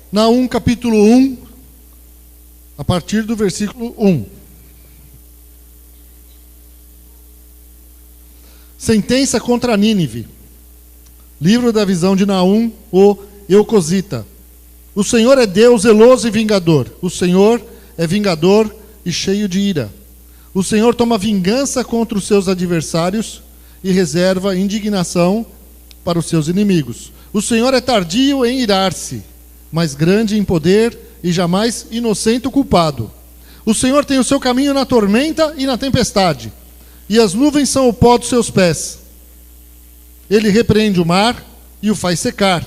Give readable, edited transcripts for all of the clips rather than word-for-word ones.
Naum capítulo 1, a partir do versículo 1. Sentença contra Nínive. Livro da visão de Naum, o Eucosita. O Senhor é Deus zeloso e vingador. O Senhor é vingador e cheio de ira. O Senhor toma vingança contra os seus adversários e reserva indignação para os seus inimigos. O Senhor é tardio em irar-se, mas grande em poder e jamais inocente o culpado. O Senhor tem o seu caminho na tormenta e na tempestade, e as nuvens são o pó dos seus pés. Ele repreende o mar e o faz secar,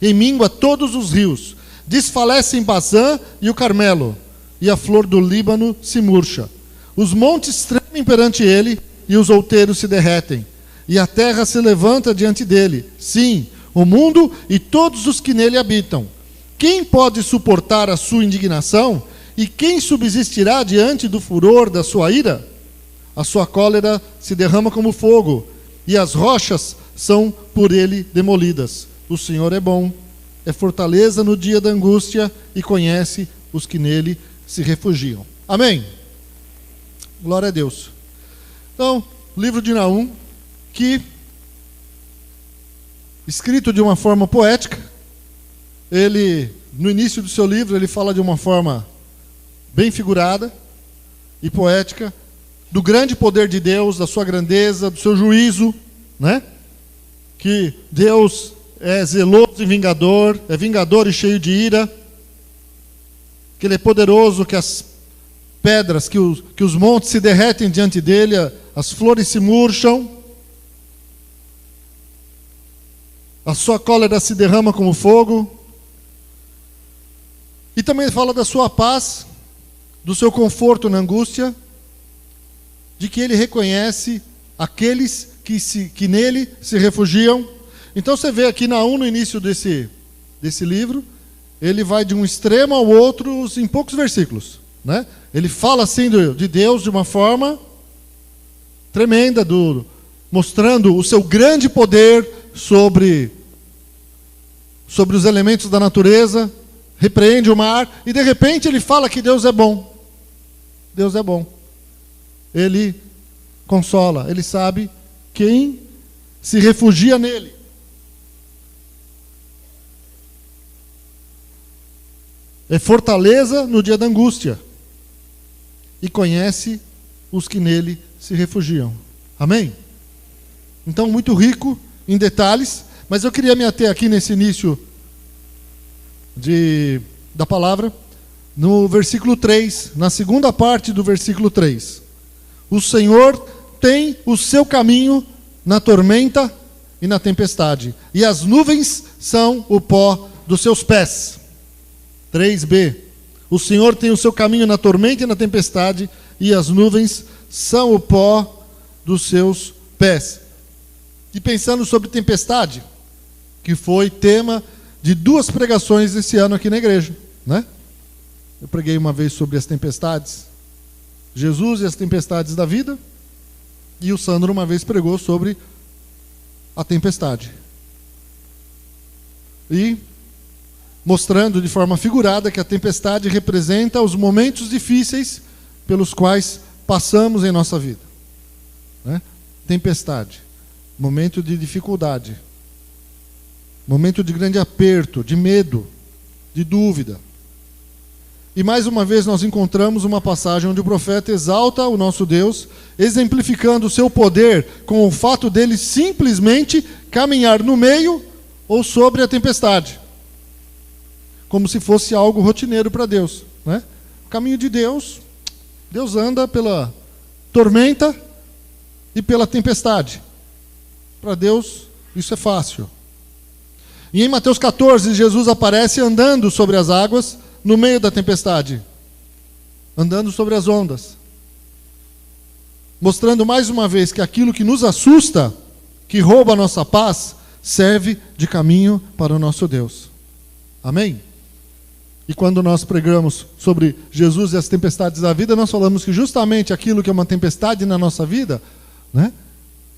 e mingua todos os rios. Desfalece em Bazã e o Carmelo, e a flor do Líbano se murcha. Os montes tremem perante ele, e os outeiros se derretem, e a terra se levanta diante dele. Sim, o mundo e todos os que nele habitam. Quem pode suportar a sua indignação? E quem subsistirá diante do furor da sua ira? A sua cólera se derrama como fogo, e as rochas são por ele demolidas. O Senhor é bom, é fortaleza no dia da angústia, e conhece os que nele se refugiam. Amém? Glória a Deus. Então, o livro de Naum, que, escrito de uma forma poética, ele, no início do seu livro, ele fala de uma forma bem figurada e poética, do grande poder de Deus, da sua grandeza, do seu juízo, né? Que Deus é zeloso e vingador, é vingador e cheio de ira, que Ele é poderoso, que as pedras, que os montes se derretem diante dele, as flores se murcham, a sua cólera se derrama como fogo. E também fala da sua paz, do seu conforto na angústia, de que ele reconhece aqueles que nele se refugiam. Então você vê aqui Naum, no início desse livro, ele vai de um extremo ao outro em poucos versículos, né? Ele fala assim de Deus de uma forma tremenda, mostrando o seu grande poder sobre os elementos da natureza, repreende o mar, e de repente ele fala que Deus é bom. Deus é bom. Ele consola, ele sabe quem se refugia nele. É fortaleza no dia da angústia, e conhece os que nele se refugiam. Amém? Então, muito rico em detalhes, mas eu queria me ater aqui nesse início da palavra, no versículo 3, na segunda parte do versículo 3. O Senhor tem o seu caminho na tormenta e na tempestade, e as nuvens são o pó dos seus pés. 3b. O Senhor tem o seu caminho na tormenta e na tempestade, e as nuvens são o pó dos seus pés. E pensando sobre tempestade, que foi tema de 2 pregações esse ano aqui na igreja, né? Eu preguei uma vez sobre as tempestades, Jesus e as tempestades da vida, e o Sandro uma vez pregou sobre a tempestade. E mostrando de forma figurada que a tempestade representa os momentos difíceis pelos quais passamos em nossa vida, né? Tempestade, momento de dificuldade, momento de grande aperto, de medo, de dúvida. E mais uma vez nós encontramos uma passagem onde o profeta exalta o nosso Deus, exemplificando o seu poder com o fato dele simplesmente caminhar no meio ou sobre a tempestade, como se fosse algo rotineiro para Deus, né? O caminho de Deus, Deus anda pela tormenta e pela tempestade. Para Deus isso é fácil. E em Mateus 14, Jesus aparece andando sobre as águas no meio da tempestade, andando sobre as ondas, mostrando mais uma vez que aquilo que nos assusta, que rouba a nossa paz, serve de caminho para o nosso Deus. Amém? E quando nós pregamos sobre Jesus e as tempestades da vida, nós falamos que justamente aquilo que é uma tempestade na nossa vida, né?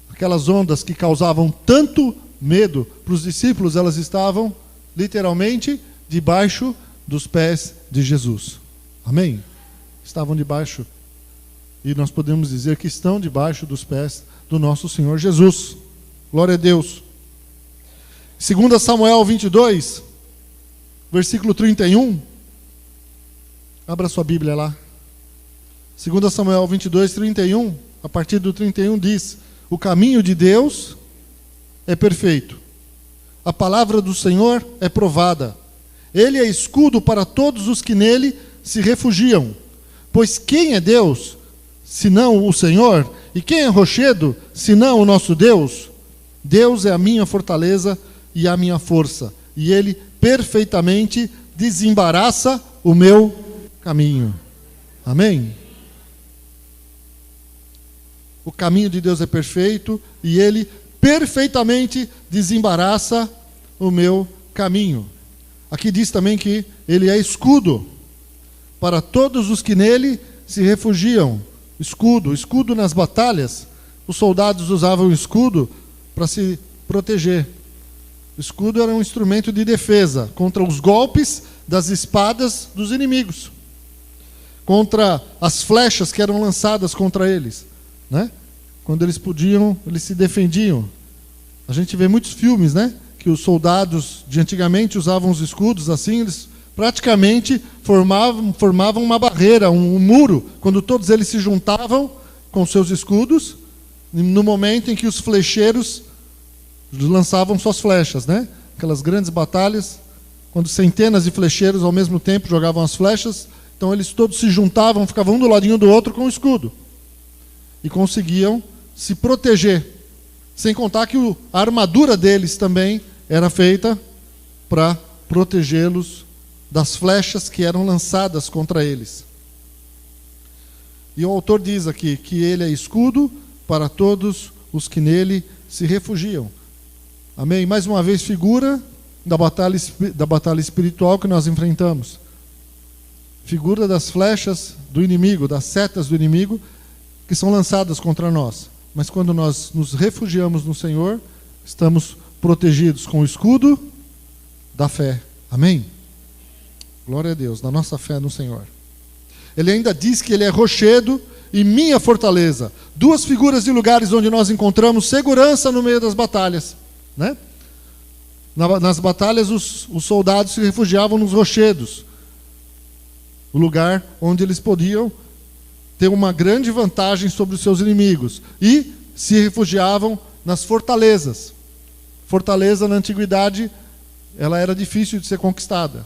Aquelas ondas que causavam tanto medo para os discípulos, elas estavam literalmente debaixo dos pés de Jesus. Amém? Estavam debaixo, e nós podemos dizer que estão debaixo dos pés do nosso Senhor Jesus. Glória a Deus. 2 Samuel 22, versículo 31. Abra sua Bíblia lá. 2 Samuel 22, 31. A partir do 31 diz: o caminho de Deus é perfeito. A palavra do Senhor é provada. Ele é escudo para todos os que nele se refugiam. Pois quem é Deus, senão o Senhor? E quem é rochedo, senão o nosso Deus? Deus é a minha fortaleza e a minha força, e Ele perfeitamente desembaraça o meu caminho. Amém? O caminho de Deus é perfeito, e Ele perfeitamente desembaraça o meu caminho. Aqui diz também que Ele é escudo para todos os que nele se refugiam. Escudo nas batalhas. Os soldados usavam escudo para se proteger. O escudo era um instrumento de defesa contra os golpes das espadas dos inimigos, contra as flechas que eram lançadas contra eles, né? Quando eles podiam, eles se defendiam. A gente vê muitos filmes, né? Que os soldados de antigamente usavam os escudos assim, eles praticamente formavam uma barreira, um muro, quando todos eles se juntavam com seus escudos, no momento em que os flecheiros lançavam suas flechas, né? Aquelas grandes batalhas, quando centenas de flecheiros ao mesmo tempo jogavam as flechas, então eles todos se juntavam, ficavam um do ladinho do outro com o escudo, e conseguiam se proteger, sem contar que a armadura deles também era feita para protegê-los das flechas que eram lançadas contra eles. E o autor diz aqui que ele é escudo para todos os que nele se refugiam. Amém? Mais uma vez, figura da batalha espiritual que nós enfrentamos. Figura das flechas do inimigo, das setas do inimigo, que são lançadas contra nós. Mas quando nós nos refugiamos no Senhor, estamos protegidos com o escudo da fé. Amém? Glória a Deus, da nossa fé no Senhor. Ele ainda diz que ele é rochedo e minha fortaleza. Duas figuras de lugares onde nós encontramos segurança no meio das batalhas, né? Nas batalhas, os soldados se refugiavam nos rochedos, o lugar onde eles podiam ter uma grande vantagem sobre os seus inimigos, e se refugiavam nas fortalezas. Fortaleza, na antiguidade, ela era difícil de ser conquistada.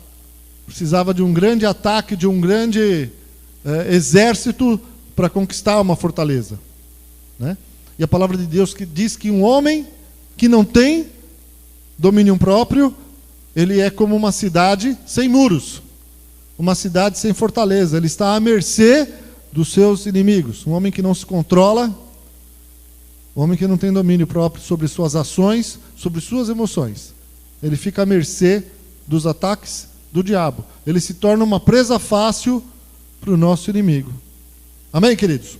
Precisava de um grande ataque, de um grande exército para conquistar uma fortaleza, né? E a palavra de Deus que diz que um homem que não tem domínio próprio, ele é como uma cidade sem muros, uma cidade sem fortaleza. Ele está à mercê dos seus inimigos. Um homem que não se controla, um homem que não tem domínio próprio sobre suas ações, sobre suas emoções, ele fica à mercê dos ataques do diabo. Ele se torna uma presa fácil para o nosso inimigo. Amém, queridos?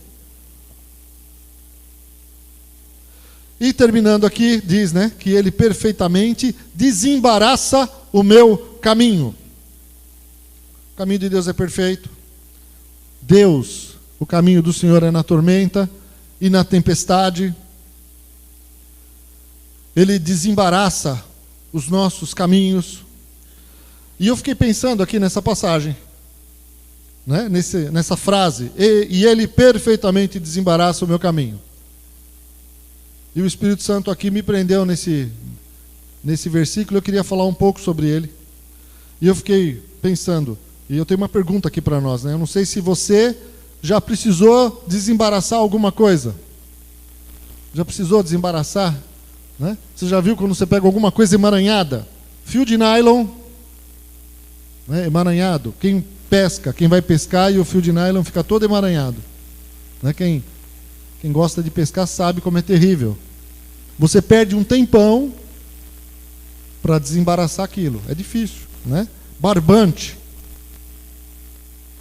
E terminando aqui, diz, né, que ele perfeitamente desembaraça o meu caminho. O caminho de Deus é perfeito. Deus, o caminho do Senhor é na tormenta e na tempestade. Ele desembaraça os nossos caminhos. E eu fiquei pensando aqui nessa passagem, né, nessa frase, e ele perfeitamente desembaraça o meu caminho. E o Espírito Santo aqui me prendeu nesse versículo. Eu queria falar um pouco sobre ele. E eu fiquei pensando, e eu tenho uma pergunta aqui para nós, né? Eu não sei se você já precisou desembaraçar alguma coisa. Já precisou desembaraçar? Né? Você já viu quando você pega alguma coisa emaranhada? Fio de nylon, né, emaranhado. Quem pesca, quem vai pescar e o fio de nylon fica todo emaranhado. Né? Quem gosta de pescar sabe como é terrível. Você perde um tempão para desembaraçar aquilo. É difícil, né? Barbante.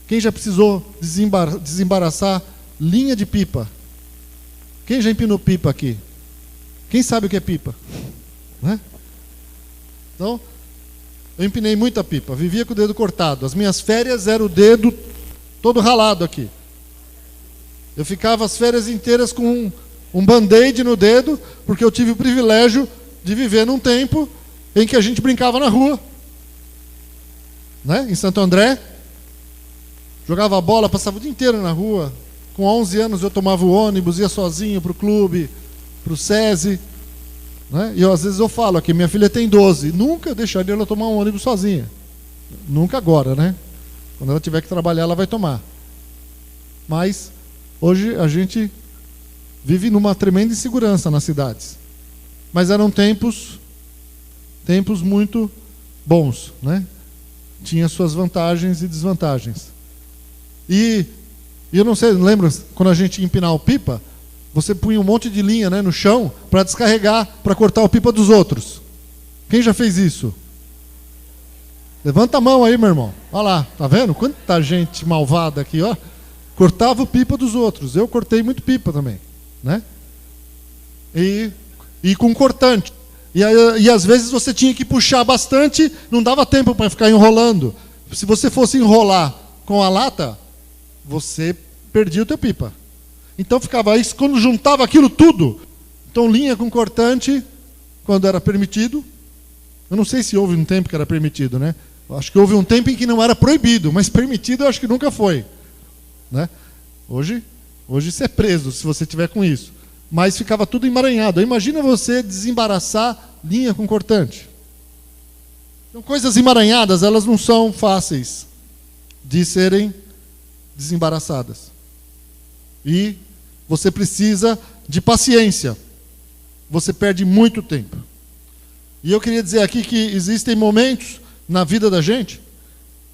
Quem já precisou desembaraçar linha de pipa? Quem já empinou pipa aqui? Quem sabe o que é pipa? Né? Então, Eu empinei muita pipa, vivia com o dedo cortado. As minhas férias era o dedo todo ralado aqui. Eu ficava as férias inteiras com um band-aid no dedo, porque eu tive o privilégio de viver num tempo em que a gente brincava na rua. Né? Em Santo André, jogava bola, passava o dia inteiro na rua. Com 11 anos eu tomava o ônibus, ia sozinho para o clube, para o SESI. Né? E às vezes eu falo aqui, minha filha tem 12, nunca deixaria ela tomar um ônibus sozinha. Nunca agora, né? Quando ela tiver que trabalhar, ela vai tomar. Mas hoje a gente vive numa tremenda insegurança nas cidades. Mas eram tempos muito bons, né? Tinha suas vantagens e desvantagens. E eu não sei, lembra quando a gente ia empinar o pipa, você punha um monte de linha, né, no chão para descarregar, para cortar o pipa dos outros. Quem já fez isso? Levanta a mão aí, meu irmão. Olha lá, tá vendo? Quanta gente malvada aqui, ó. Cortava o pipa dos outros. Eu cortei muito pipa também, né? E com cortante. E às vezes você tinha que puxar bastante, não dava tempo para ficar enrolando. Se você fosse enrolar com a lata, você perdia o teu pipa. Então ficava isso, quando juntava aquilo tudo, então linha com cortante, quando era permitido. Eu não sei se houve um tempo que era permitido, né? Acho que houve um tempo em que não era proibido, mas permitido eu acho que nunca foi, né? Hoje você é preso se você tiver com isso. Mas ficava tudo emaranhado. Imagina você desembaraçar linha com cortante. Então, coisas emaranhadas, elas não são fáceis de serem desembaraçadas. E você precisa de paciência. Você perde muito tempo. E eu queria dizer aqui que existem momentos na vida da gente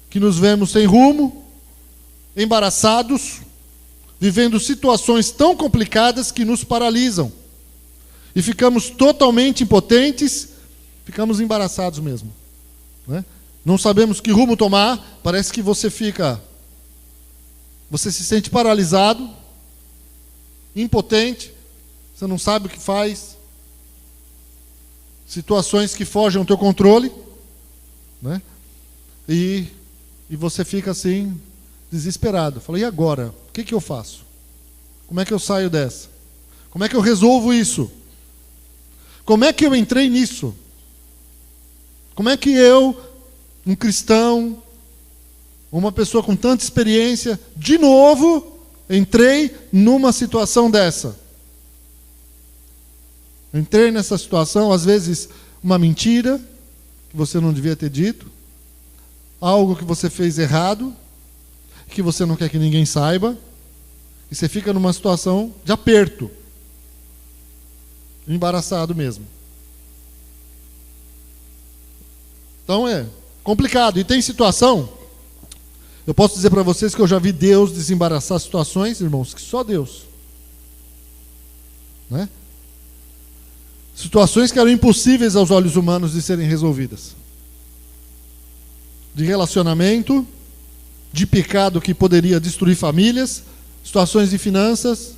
que nos vemos sem rumo, embaraçados, vivendo situações tão complicadas que nos paralisam. E ficamos totalmente impotentes, ficamos embaraçados mesmo. Né? Não sabemos que rumo tomar, parece que você se sente paralisado, impotente, você não sabe o que faz. Situações que fogem ao teu controle, né? E você fica assim, desesperado. Fala, e agora? O que eu faço? Como é que eu saio dessa? Como é que eu resolvo isso? Como é que eu entrei nisso? Como é que eu, um cristão, uma pessoa com tanta experiência, de novo, entrei numa situação dessa? Entrei nessa situação, às vezes, uma mentira que você não devia ter dito, algo que você fez errado, que você não quer que ninguém saiba, e você fica numa situação de aperto, embaraçado mesmo. Então é complicado. E tem situação, eu posso dizer para vocês que eu já vi Deus desembaraçar situações, irmãos, que só Deus. Né? Situações que eram impossíveis aos olhos humanos de serem resolvidas. De relacionamento, de pecado que poderia destruir famílias, situações de finanças,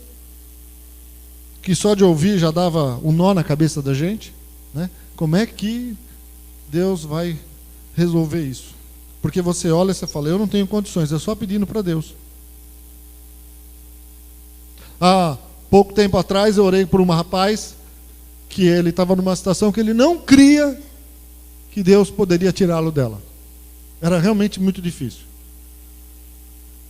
que só de ouvir já dava um nó na cabeça da gente. Né? Como é que Deus vai resolver isso? Porque você olha e você fala, eu não tenho condições, é só pedindo para Deus. Há pouco tempo atrás eu orei por um rapaz que ele estava numa situação que ele não cria que Deus poderia tirá-lo dela. Era realmente muito difícil.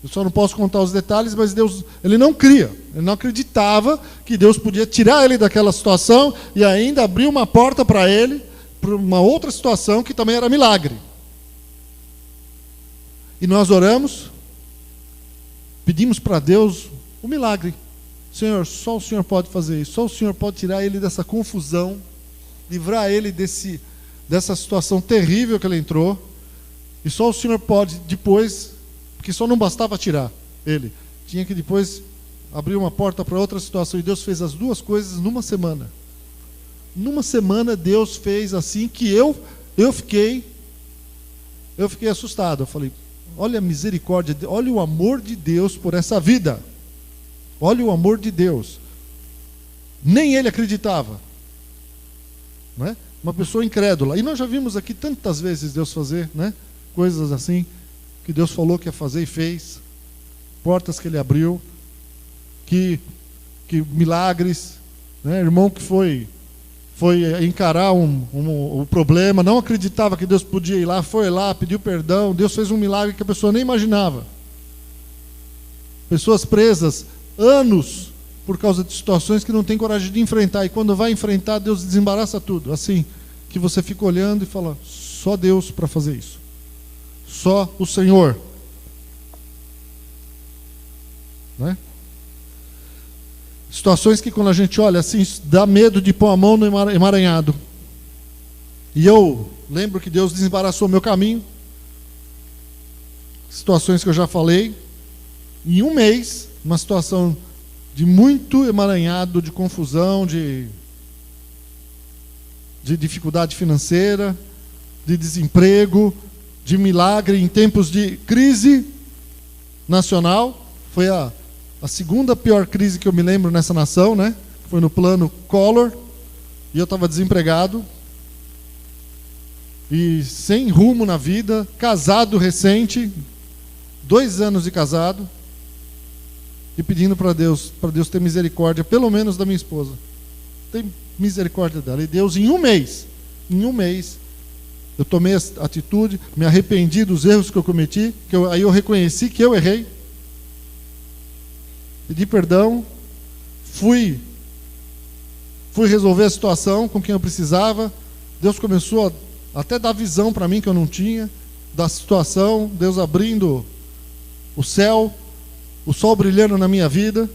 Eu só não posso contar os detalhes, mas Deus, ele não cria, ele não acreditava que Deus podia tirar ele daquela situação e ainda abrir uma porta para ele, para uma outra situação que também era milagre. E nós oramos, pedimos para Deus o milagre. Senhor, só o Senhor pode fazer isso, só o Senhor pode tirar ele dessa confusão, livrar ele dessa situação terrível que ele entrou, e só o Senhor pode depois, porque só não bastava tirar ele, tinha que depois abrir uma porta para outra situação, e Deus fez as duas coisas numa semana. Numa semana Deus fez assim que eu fiquei assustado. Eu falei, olha a misericórdia, olha o amor de Deus por essa vida. Olha o amor de Deus. Nem ele acreditava. Não é? uma pessoa incrédula. E nós já vimos aqui tantas vezes Deus fazer, né? Coisas assim, que Deus falou que ia fazer e fez. Portas que Ele abriu, que milagres, né? Irmão que foi encarar um problema, não acreditava que Deus podia ir lá, foi lá, pediu perdão, Deus fez um milagre que a pessoa nem imaginava. Pessoas presas anos por causa de situações que não tem coragem de enfrentar, e quando vai enfrentar, Deus desembaraça tudo, assim, que você fica olhando e fala, só Deus para fazer isso, só o Senhor, né? Situações que quando a gente olha assim, dá medo de pôr a mão no emaranhado. E eu lembro que Deus desembaraçou o meu caminho. Situações que eu já falei. Em um mês, uma situação de muito emaranhado, de confusão, de dificuldade financeira, de desemprego, de milagre, em tempos de crise nacional. Foi a segunda pior crise que eu me lembro nessa nação, né? Foi no plano Collor, e eu estava desempregado, e sem rumo na vida, casado recente, 2 anos de casado, e pedindo para Deus ter misericórdia, pelo menos da minha esposa. Tem misericórdia dela. E Deus, em um mês, eu tomei a atitude, me arrependi dos erros que eu cometi, aí eu reconheci que eu errei, pedi perdão, fui resolver a situação com quem eu precisava. Deus começou a até dar visão para mim que eu não tinha, da situação, Deus abrindo o céu, o sol brilhando na minha vida,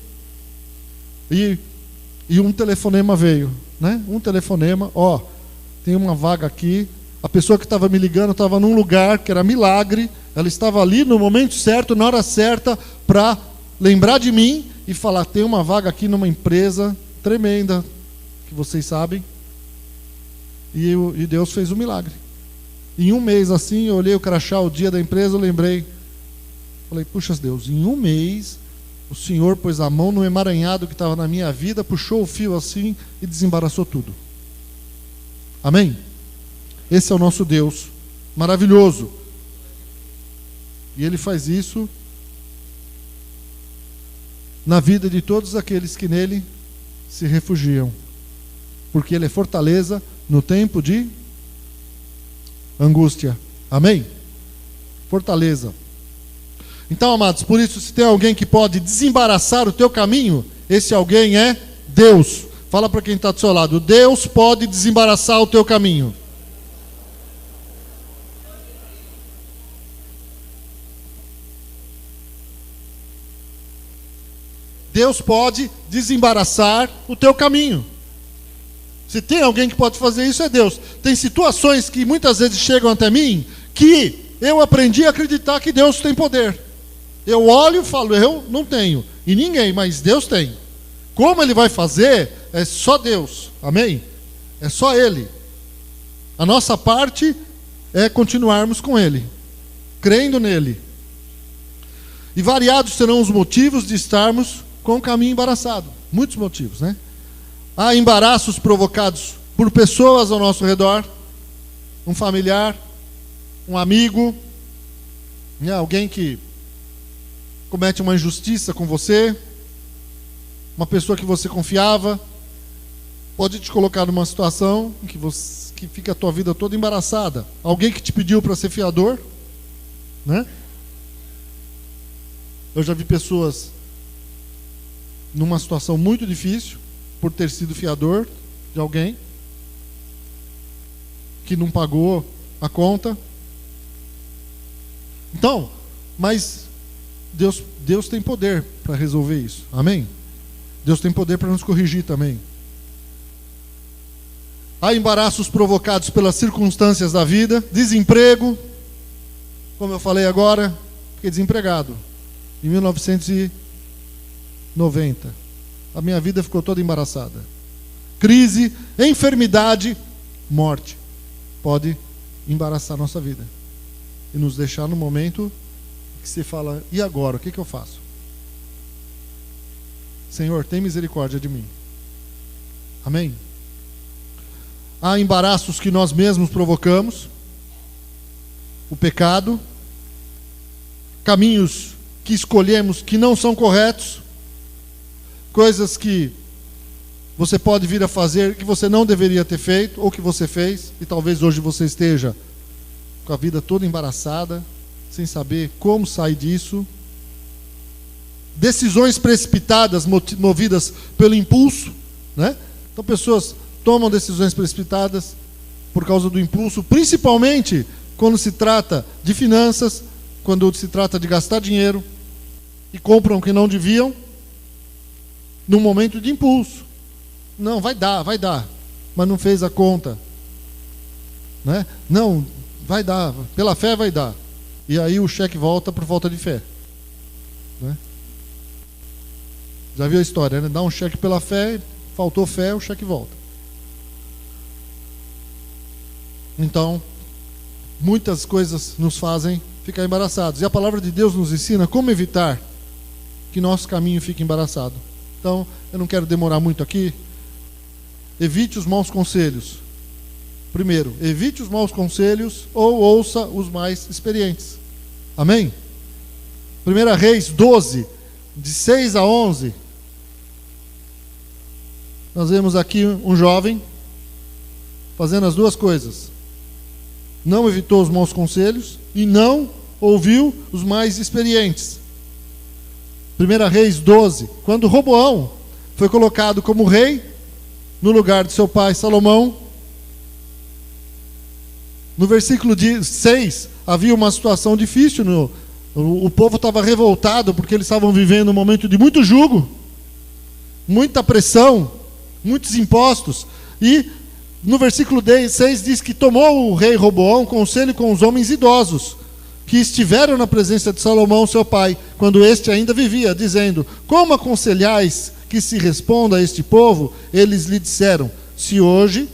e um telefonema veio, né? Um telefonema, tem uma vaga aqui, a pessoa que estava me ligando estava num lugar que era milagre, ela estava ali no momento certo, na hora certa, para lembrar de mim e falar, tem uma vaga aqui numa empresa tremenda, que vocês sabem, e Deus fez um milagre. Em um mês assim, eu olhei o crachá, o dia da empresa, eu lembrei, falei, puxa Deus, em um mês, o Senhor pôs a mão no emaranhado que estava na minha vida, puxou o fio assim e desembaraçou tudo. Amém? Esse é o nosso Deus, maravilhoso. E Ele faz isso na vida de todos aqueles que nele se refugiam, porque Ele é fortaleza no tempo de angústia. Amém? Fortaleza. Então, amados, por isso, se tem alguém que pode desembaraçar o teu caminho, esse alguém é Deus. Fala para quem está do seu lado, Deus pode desembaraçar o teu caminho. Deus pode desembaraçar o teu caminho. Se tem alguém que pode fazer isso, é Deus. Tem situações que muitas vezes chegam até mim, que eu aprendi a acreditar que Deus tem poder. Eu olho e falo, eu não tenho, e ninguém, mas Deus tem. Como Ele vai fazer, é só Deus. Amém? É só Ele. A nossa parte é continuarmos com Ele, crendo nele. E variados serão os motivos de estarmos com o caminho embaraçado. Muitos motivos, né? Há embaraços provocados por pessoas ao nosso redor, um familiar, um amigo, né? Alguém que comete uma injustiça com você, uma pessoa que você confiava, pode te colocar numa situação em que fica a tua vida toda embaraçada. Alguém que te pediu para ser fiador, né? Eu já vi pessoas numa situação muito difícil por ter sido fiador de alguém que não pagou a conta. Então, mas Deus tem poder para resolver isso. Amém? Deus tem poder para nos corrigir também. Há embaraços provocados pelas circunstâncias da vida, desemprego, como eu falei agora, fiquei desempregado em 1990. A minha vida ficou toda embaraçada. Crise, enfermidade, morte. Pode embaraçar a nossa vida e nos deixar no momento que você fala, e agora, o que eu faço? Senhor, tem misericórdia de mim. Amém? há embaraços que nós mesmos provocamos, o pecado, caminhos que escolhemos que não são corretos, coisas que você pode vir a fazer que você não deveria ter feito, ou que você fez, e talvez hoje você esteja com a vida toda embaraçada, sem saber como sair disso. Decisões precipitadas, movidas pelo impulso, né? Então pessoas tomam decisões precipitadas por causa do impulso, principalmente quando se trata de finanças, quando se trata de gastar dinheiro, e compram o que não deviam, num momento de impulso. Não, vai dar, mas não fez a conta, né? Não, vai dar, pela fé vai dar. E aí o cheque volta por falta de fé, né? Já viu a história, né? Dá um cheque pela fé, faltou fé, o cheque volta. Então, muitas coisas nos fazem ficar embaraçados. E a palavra de Deus nos ensina como evitar que nosso caminho fique embaraçado. Então, eu não quero demorar muito aqui. Evite os maus conselhos. Primeiro, evite os maus conselhos ou ouça os mais experientes. Amém? 1 Reis 12, de 6 a 11. Nós vemos aqui um jovem fazendo as duas coisas. Não evitou os maus conselhos e não ouviu os mais experientes. 1 Reis 12. Quando Roboão foi colocado como rei, no lugar de seu pai Salomão, no versículo 6, havia uma situação difícil. O povo estava revoltado porque eles estavam vivendo um momento de muito jugo, muita pressão, muitos impostos. E no versículo 6 diz que tomou o rei Roboão conselho com os homens idosos, que estiveram na presença de Salomão, seu pai, quando este ainda vivia, dizendo: como aconselhais que se responda a este povo? Eles lhe disseram: se hoje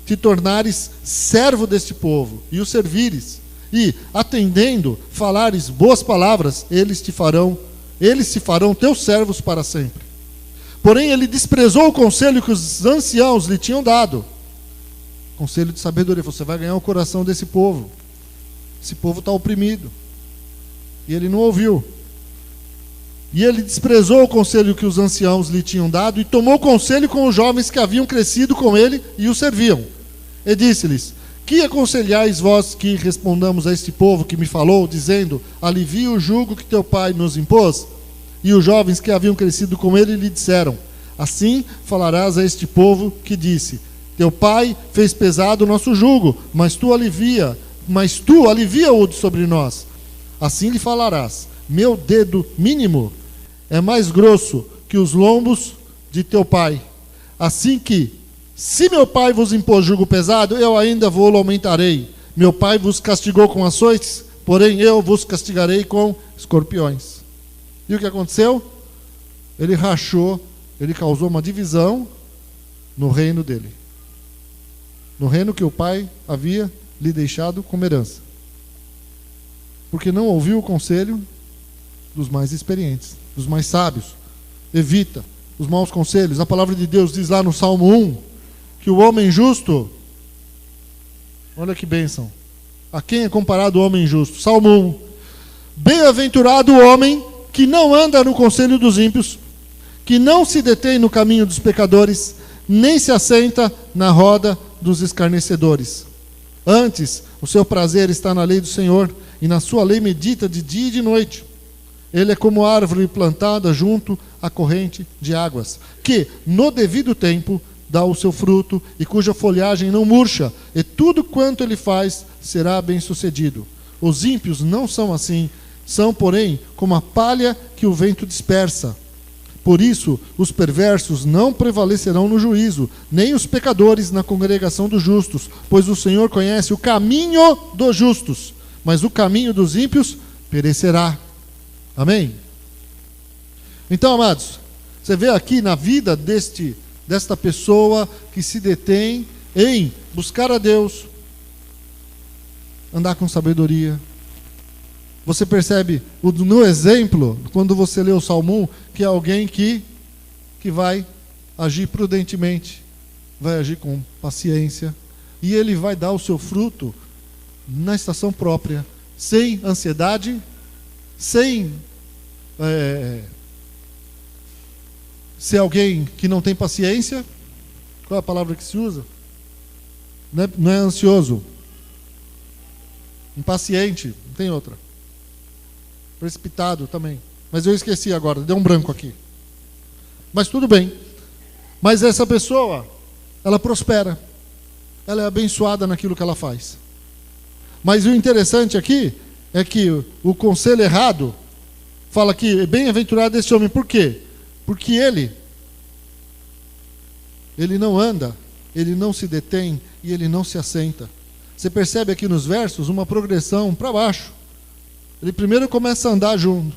te tornares servo deste povo e o servires, e atendendo falares boas palavras, eles se farão teus servos para sempre. Porém ele desprezou o conselho que os anciãos lhe tinham dado, conselho de sabedoria. Você vai ganhar o coração desse povo. Esse povo está oprimido. E ele não ouviu. E ele desprezou o conselho que os anciãos lhe tinham dado e tomou conselho com os jovens que haviam crescido com ele e o serviam. E disse-lhes: que aconselhais vós que respondamos a este povo que me falou, dizendo: alivia o jugo que teu pai nos impôs? E os jovens que haviam crescido com ele lhe disseram: assim falarás a este povo que disse: teu pai fez pesado o nosso jugo, mas tu alivia-o sobre nós. Assim lhe falarás: meu dedo mínimo é mais grosso que os lombos de teu pai. Assim que, se meu pai vos impôs jugo pesado, eu ainda vou-lo aumentarei. Meu pai vos castigou com açoites, porém eu vos castigarei com escorpiões. E o que aconteceu? Ele rachou, ele causou uma divisão no reino dele. No reino que o pai havia lhe deixado como herança. Porque não ouviu o conselho dos mais experientes, dos mais sábios. Evita os maus conselhos. A palavra de Deus diz lá no Salmo 1, que o homem justo, olha que bênção, a quem é comparado o homem justo? Salmo 1, bem-aventurado o homem que não anda no conselho dos ímpios, que não se detém no caminho dos pecadores, nem se assenta na roda dos escarnecedores. Antes, o seu prazer está na lei do Senhor, e na sua lei medita de dia e de noite. Ele é como árvore plantada junto à corrente de águas, que, no devido tempo, dá o seu fruto, e cuja folhagem não murcha, e tudo quanto ele faz será bem-sucedido. Os ímpios não são assim, são, porém, como a palha que o vento dispersa. Por isso, os perversos não prevalecerão no juízo, nem os pecadores na congregação dos justos, pois o Senhor conhece o caminho dos justos, mas o caminho dos ímpios perecerá. Amém? Então, amados, você vê aqui na vida desta pessoa que se detém em buscar a Deus, andar com sabedoria. Você percebe no exemplo, quando você lê o Salmo 1, que é alguém que vai agir prudentemente, vai agir com paciência, e ele vai dar o seu fruto na estação própria, sem ansiedade, sem ser alguém que não tem paciência. Qual é a palavra que se usa? Não é ansioso, impaciente, não tem outra. Precipitado também. Mas eu esqueci agora, deu um branco aqui. Mas tudo bem. Mas essa pessoa, ela prospera. Ela é abençoada naquilo que ela faz. Mas o interessante aqui é que o conselho errado fala que bem-aventurado esse homem. Por quê? Porque ele não anda, ele não se detém e ele não se assenta. Você percebe aqui nos versos uma progressão para baixo. Ele primeiro começa a andar junto,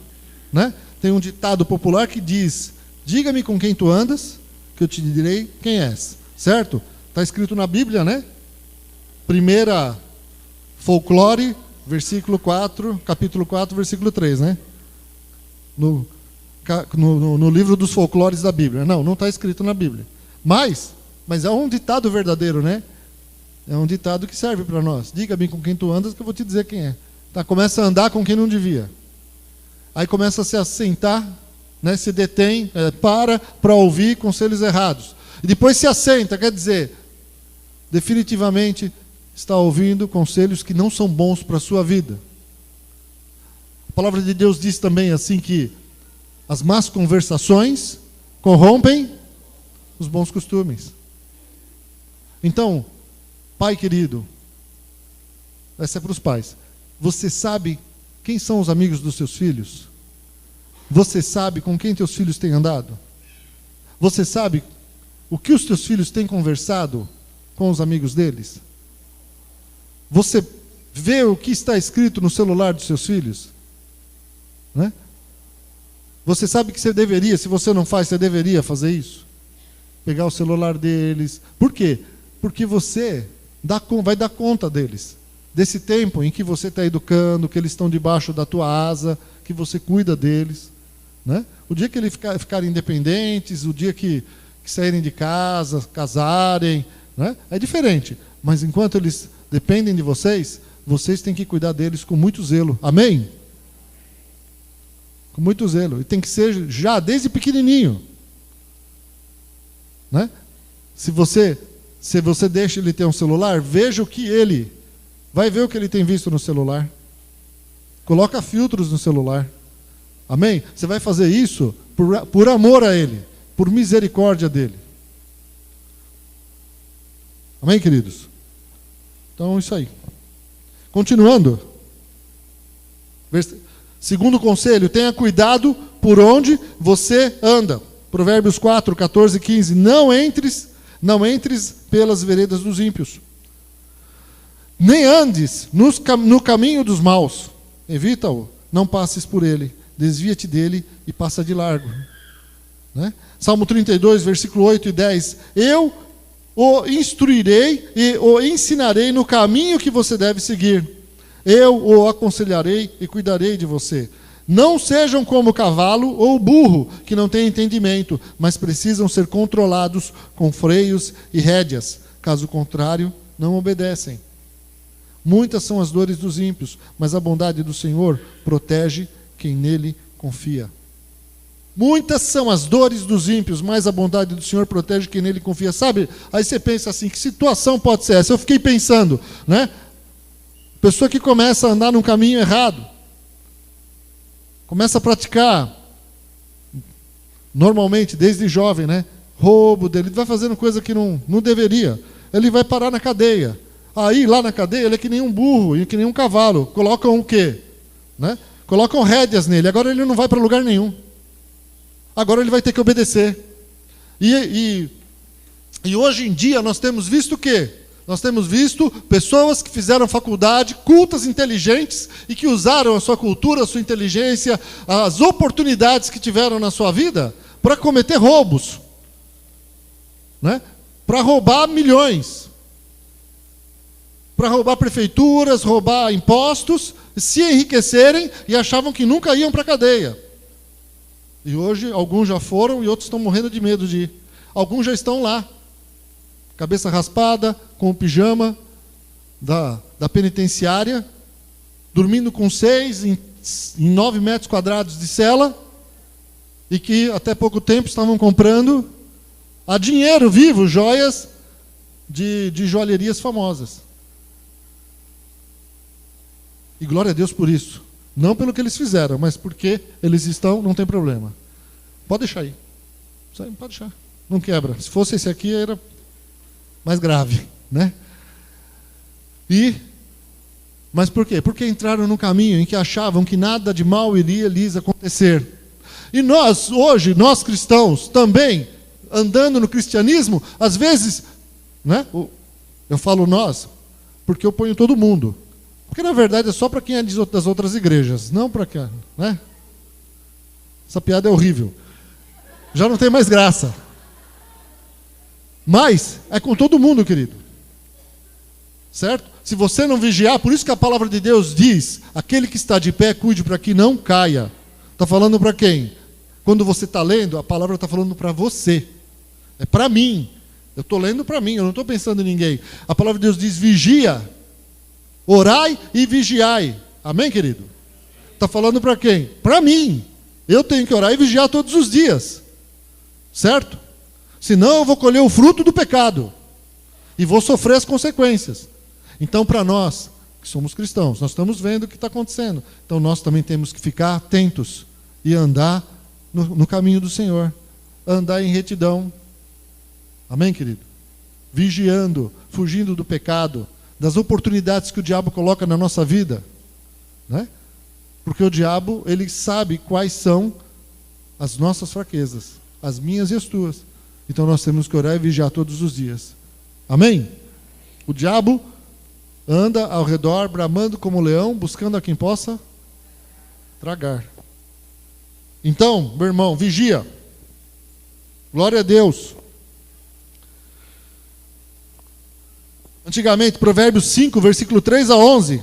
né? Tem um ditado popular que diz: diga-me com quem tu andas, que eu te direi quem és. Certo? Está escrito na Bíblia, né? Primeira Folclore, versículo 4, capítulo 4, versículo 3, né? No livro dos folclores da Bíblia. Não está escrito na Bíblia. Mas é um ditado verdadeiro, né? É um ditado que serve para nós. Diga-me com quem tu andas, que eu vou te dizer quem é. Tá, começa a andar com quem não devia. Aí começa a se assentar, né? Se detém, para ouvir conselhos errados. E depois se assenta, quer dizer, definitivamente está ouvindo conselhos que não são bons para a sua vida. A palavra de Deus diz também assim que as más conversações corrompem os bons costumes. Então, pai querido, essa é para os pais. Você sabe quem são os amigos dos seus filhos? Você sabe com quem teus filhos têm andado? Você sabe o que os teus filhos têm conversado com os amigos deles? Você vê o que está escrito no celular dos seus filhos? Né? Você sabe que você deveria, se você não faz, você deveria fazer isso? Pegar o celular deles. Por quê? Porque você vai dar conta deles. Desse tempo em que você está educando, que eles estão debaixo da tua asa, que você cuida deles. Né? O dia que eles ficarem independentes, o dia que saírem de casa, casarem, né? É diferente. Mas enquanto eles dependem de vocês, vocês têm que cuidar deles com muito zelo. Amém? Com muito zelo. E tem que ser já desde pequenininho. Né? Se você deixa ele ter um celular, veja o que ele... Vai ver o que ele tem visto no celular. Coloca filtros no celular. Amém? Você vai fazer isso por amor a ele, por misericórdia dele. Amém, queridos? Então, isso aí. Continuando. Segundo conselho, tenha cuidado por onde você anda. Provérbios 4, 14 e 15. Não entres pelas veredas dos ímpios. Nem andes no caminho dos maus. Evita-o, não passes por ele. Desvia-te dele e passa de largo. Né? Salmo 32, versículo 8 e 10. Eu o instruirei e o ensinarei no caminho que você deve seguir. Eu o aconselharei e cuidarei de você. Não sejam como o cavalo ou o burro, que não têm entendimento, mas precisam ser controlados com freios e rédeas. Caso contrário, não obedecem. Muitas são as dores dos ímpios, mas a bondade do Senhor protege quem nele confia. Muitas são as dores dos ímpios, mas a bondade do Senhor protege quem nele confia. Sabe, aí você pensa assim, que situação pode ser essa? Eu fiquei pensando, né? Pessoa que começa a andar num caminho errado, começa a praticar, normalmente, desde jovem, né? Roubo dele, vai fazendo coisa que não deveria. Ele vai parar na cadeia. Aí, lá na cadeia, ele é que nem um burro e que nem um cavalo. Colocam o quê? Né? Colocam rédeas nele. Agora ele não vai para lugar nenhum. Agora ele vai ter que obedecer. E hoje em dia nós temos visto o quê? Nós temos visto pessoas que fizeram faculdade, cultas, inteligentes, e que usaram a sua cultura, a sua inteligência, as oportunidades que tiveram na sua vida para cometer roubos. Né? Para roubar milhões. Para roubar prefeituras, roubar impostos, se enriquecerem e achavam que nunca iam para a cadeia. E hoje alguns já foram e outros estão morrendo de medo de ir. Alguns já estão lá. cabeça raspada, com o pijama da penitenciária, dormindo com 6 em 9 metros quadrados de cela, e que até pouco tempo estavam comprando a dinheiro vivo joias de joalherias famosas. E glória a Deus por isso. Não pelo que eles fizeram, mas porque eles estão, não tem problema. Pode deixar aí. Pode deixar. Não quebra. Se fosse esse aqui, era mais grave, né? Mas por quê? Porque entraram no caminho em que achavam que nada de mal iria lhes acontecer. E nós, hoje, nós cristãos, também, andando no cristianismo, às vezes, né? Eu falo nós, porque eu ponho todo mundo. Porque na verdade é só para quem é das outras igrejas, não para quem, né? Essa piada é horrível. Já não tem mais graça. Mas é com todo mundo, querido. Certo? Se você não vigiar, por isso que a palavra de Deus diz: aquele que está de pé, cuide para que não caia. Está falando para quem? Quando você está lendo, a palavra está falando para você. É para mim. Eu estou lendo para mim, eu não estou pensando em ninguém. A palavra de Deus diz: vigia, orai e vigiai. Amém, querido? Está falando para quem? Para mim. Eu tenho que orar e vigiar todos os dias. Certo? Senão eu vou colher o fruto do pecado. E vou sofrer as consequências. Então, para nós, que somos cristãos, nós estamos vendo o que está acontecendo. Então, nós também temos que ficar atentos e andar no caminho do Senhor. Andar em retidão. Amém, querido? Vigiando, fugindo do pecado, das oportunidades que o diabo coloca na nossa vida. Né? Porque o diabo, ele sabe quais são as nossas fraquezas, as minhas e as tuas. Então nós temos que orar e vigiar todos os dias. Amém? O diabo anda ao redor, bramando como leão, buscando a quem possa tragar. Então, meu irmão, vigia. Glória a Deus. Antigamente, Provérbios 5, versículo 3 a 11.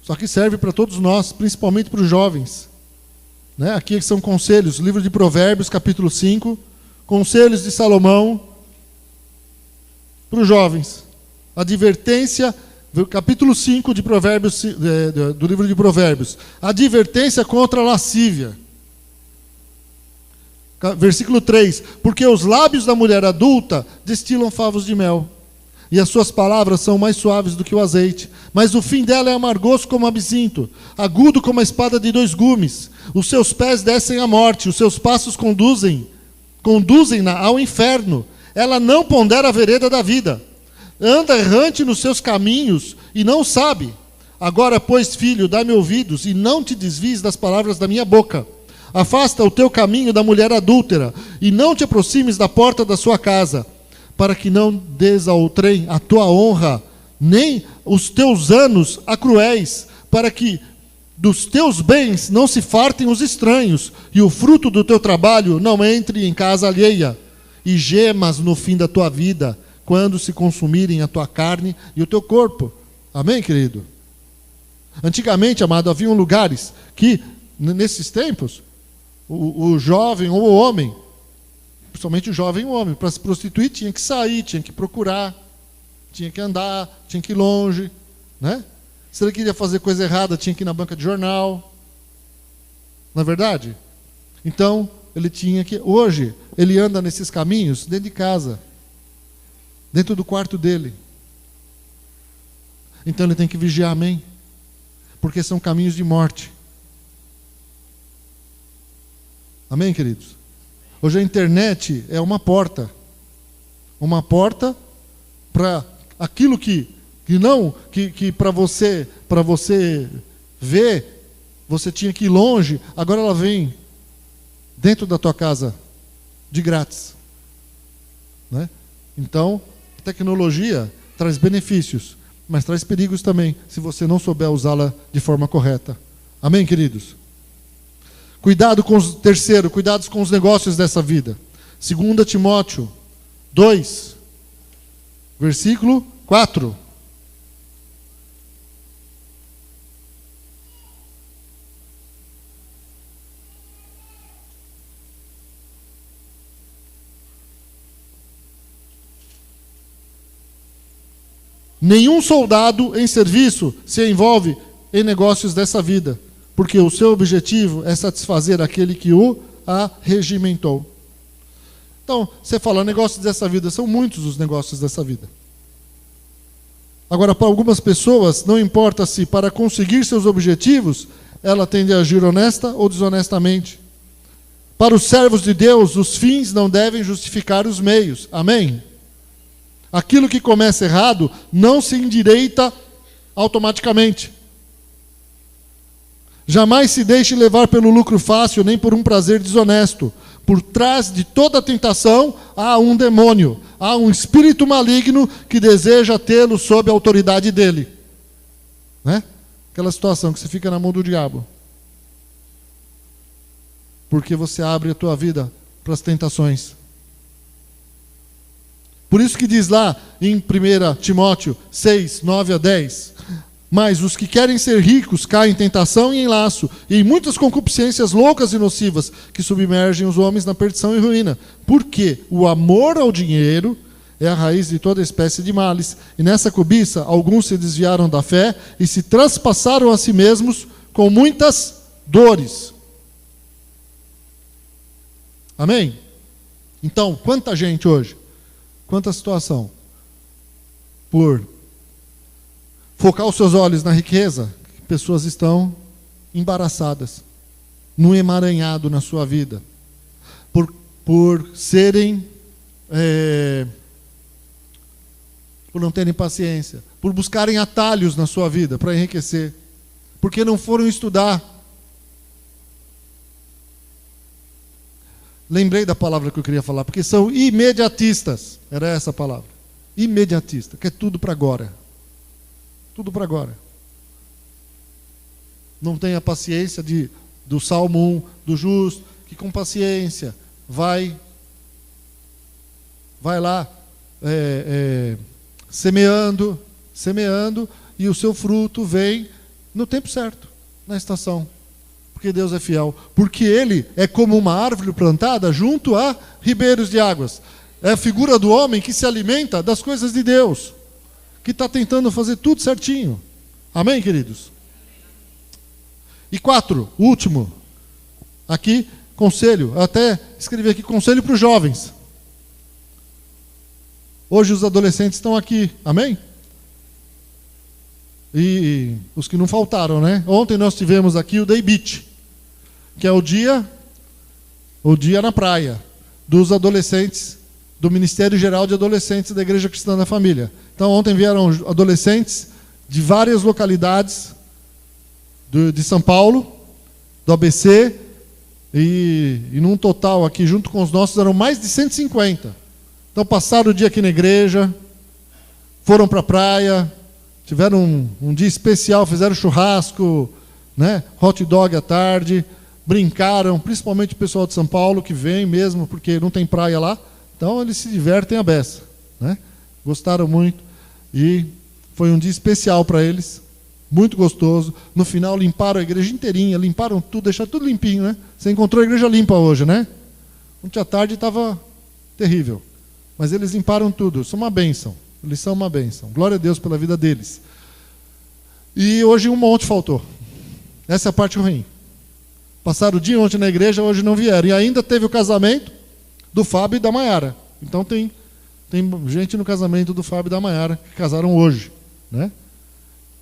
Só que serve para todos nós, principalmente para os jovens. Né? Aqui são conselhos, livro de Provérbios, capítulo 5, conselhos de Salomão para os jovens. Advertência, capítulo 5 de Provérbios, do livro de Provérbios. Advertência contra a lascívia. Versículo 3. Porque os lábios da mulher adulta destilam favos de mel, e as suas palavras são mais suaves do que o azeite. Mas o fim dela é amargoso como absinto, agudo como a espada de 2 gumes. Os seus pés descem à morte, os seus passos conduzem-na ao inferno. Ela não pondera a vereda da vida. Anda errante nos seus caminhos e não sabe. Agora, pois, filho, dá-me ouvidos e não te desvies das palavras da minha boca. Afasta o teu caminho da mulher adúltera e não te aproximes da porta da sua casa, para que não des ao trem a tua honra, nem os teus anos a cruéis, para que dos teus bens não se fartem os estranhos, e o fruto do teu trabalho não entre em casa alheia, e gemas no fim da tua vida, quando se consumirem a tua carne e o teu corpo. Amém, querido? Antigamente, amado, haviam lugares que, nesses tempos, o jovem ou o homem, principalmente o jovem homem, para se prostituir tinha que sair, tinha que procurar, tinha que andar, tinha que ir longe, né? Se ele queria fazer coisa errada, tinha que ir na banca de jornal. Não é verdade? Então, ele tinha que... Hoje, ele anda nesses caminhos dentro de casa, dentro do quarto dele. Então, ele tem que vigiar, amém? Porque são caminhos de morte. Amém, queridos? Hoje a internet é uma porta para aquilo que para você ver, você tinha que ir longe, agora ela vem dentro da tua casa, de grátis. Né? Então, a tecnologia traz benefícios, mas traz perigos também, se você não souber usá-la de forma correta. Amém, queridos? Cuidado com cuidados com os negócios dessa vida. 2 Timóteo 2, versículo 4. Nenhum soldado em serviço se envolve em negócios dessa vida, porque o seu objetivo é satisfazer aquele que o arregimentou. Então, você fala, negócios dessa vida, são muitos os negócios dessa vida. Agora, para algumas pessoas, não importa se para conseguir seus objetivos, ela tende a agir honesta ou desonestamente. Para os servos de Deus, os fins não devem justificar os meios. Amém? Aquilo que começa errado não se endireita automaticamente. Jamais se deixe levar pelo lucro fácil, nem por um prazer desonesto. Por trás de toda tentação há um demônio, há um espírito maligno que deseja tê-lo sob a autoridade dele. Né? Aquela situação que você fica na mão do diabo. Porque você abre a tua vida para as tentações. Por isso que diz lá em 1 Timóteo 6, 9 a 10... Mas os que querem ser ricos caem em tentação e em laço, e em muitas concupiscências loucas e nocivas, que submergem os homens na perdição e ruína. Porque o amor ao dinheiro é a raiz de toda espécie de males. E nessa cobiça, alguns se desviaram da fé e se traspassaram a si mesmos com muitas dores. Amém? Então, quanta gente hoje, quanta situação, por focar os seus olhos na riqueza, pessoas estão embaraçadas, num emaranhado na sua vida, por serem, por não terem paciência, por buscarem atalhos na sua vida para enriquecer, porque não foram estudar. Lembrei da palavra que eu queria falar, porque são imediatistas, era essa a palavra, imediatista, quer tudo para agora. Tudo para agora. Não tem a paciência do Salmo 1, do justo, que com paciência vai lá semeando, e o seu fruto vem no tempo certo, na estação. Porque Deus é fiel. Porque Ele é como uma árvore plantada junto a ribeiros de águas. É a figura do homem que se alimenta das coisas de Deus, que está tentando fazer tudo certinho. Amém, queridos? E 4, último. Aqui, conselho. Eu até escrevi aqui, conselho para os jovens. Hoje os adolescentes estão aqui. Amém? E os que não faltaram, né? Ontem nós tivemos aqui o Day Beach, que é o dia na praia, dos adolescentes, do Ministério Geral de Adolescentes da Igreja Cristã da Família. Então, ontem vieram adolescentes de várias localidades de São Paulo, do ABC, e num total aqui, junto com os nossos, eram mais de 150. Então, passaram o dia aqui na igreja, foram para a praia, tiveram um dia especial, fizeram churrasco, né, hot dog à tarde, brincaram, principalmente o pessoal de São Paulo, que vem mesmo, porque não tem praia lá. Então, eles se divertem a beça, né? Gostaram muito. E foi um dia especial para eles, muito gostoso. No final, limparam a igreja inteirinha, limparam tudo, deixaram tudo limpinho, né? Você encontrou a igreja limpa hoje, né? Ontem à tarde estava terrível. Mas eles limparam tudo. Isso é uma bênção. Eles são uma bênção. Glória a Deus pela vida deles. E hoje um monte faltou. Essa é a parte ruim. Passaram o dia ontem na igreja, hoje não vieram. E ainda teve o casamento do Fábio e da Maiara. Então tem gente no casamento do Fábio e da Maiara que casaram hoje, né?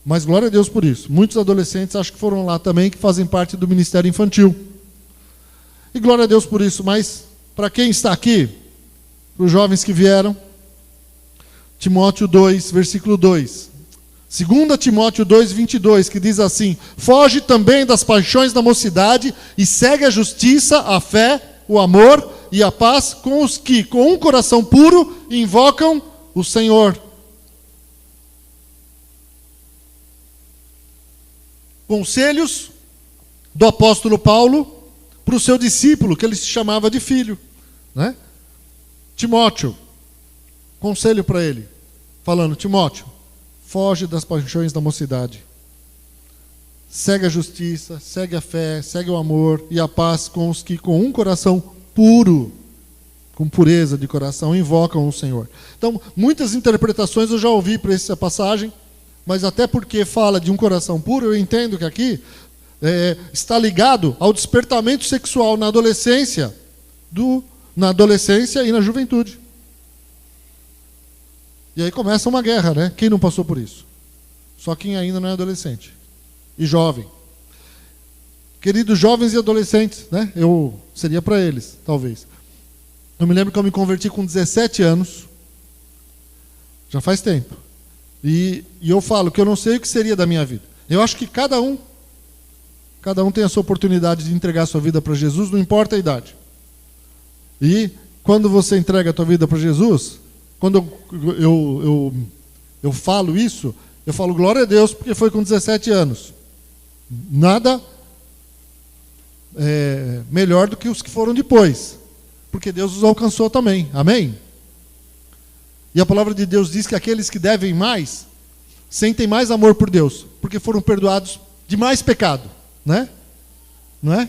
Mas glória a Deus por isso. Muitos adolescentes acho que foram lá também, que fazem parte do ministério infantil. E glória a Deus por isso. Mas para quem está aqui, para os jovens que vieram, Timóteo 2, versículo 2. 2 Timóteo 2, 22, que diz assim: foge também das paixões da mocidade e segue a justiça, a fé, o amor e a paz com os que, com um coração puro, invocam o Senhor. Conselhos do apóstolo Paulo para o seu discípulo, que ele se chamava de filho, né? Timóteo, conselho para ele, falando: Timóteo, foge das paixões da mocidade, segue a justiça, segue a fé, segue o amor e a paz com os que com um coração puro, com pureza de coração, invocam o Senhor. Então, muitas interpretações eu já ouvi para essa passagem, mas até porque fala de um coração puro, eu entendo que aqui está ligado ao despertamento sexual na adolescência e na juventude. E aí começa uma guerra, né? Quem não passou por isso? Só quem ainda não é adolescente e jovem. Queridos jovens e adolescentes, né? Eu seria para eles, talvez. Eu me lembro que eu me converti com 17 anos. Já faz tempo. E eu falo que eu não sei o que seria da minha vida. Eu acho que cada um tem a sua oportunidade de entregar a sua vida para Jesus, não importa a idade. E quando você entrega a tua vida para Jesus, quando eu falo isso, eu falo glória a Deus, porque foi com 17 anos. Nada melhor do que os que foram depois, porque Deus os alcançou também. Amém? E a palavra de Deus diz que aqueles que devem mais, sentem mais amor por Deus, porque foram perdoados de mais pecado, né? Não é?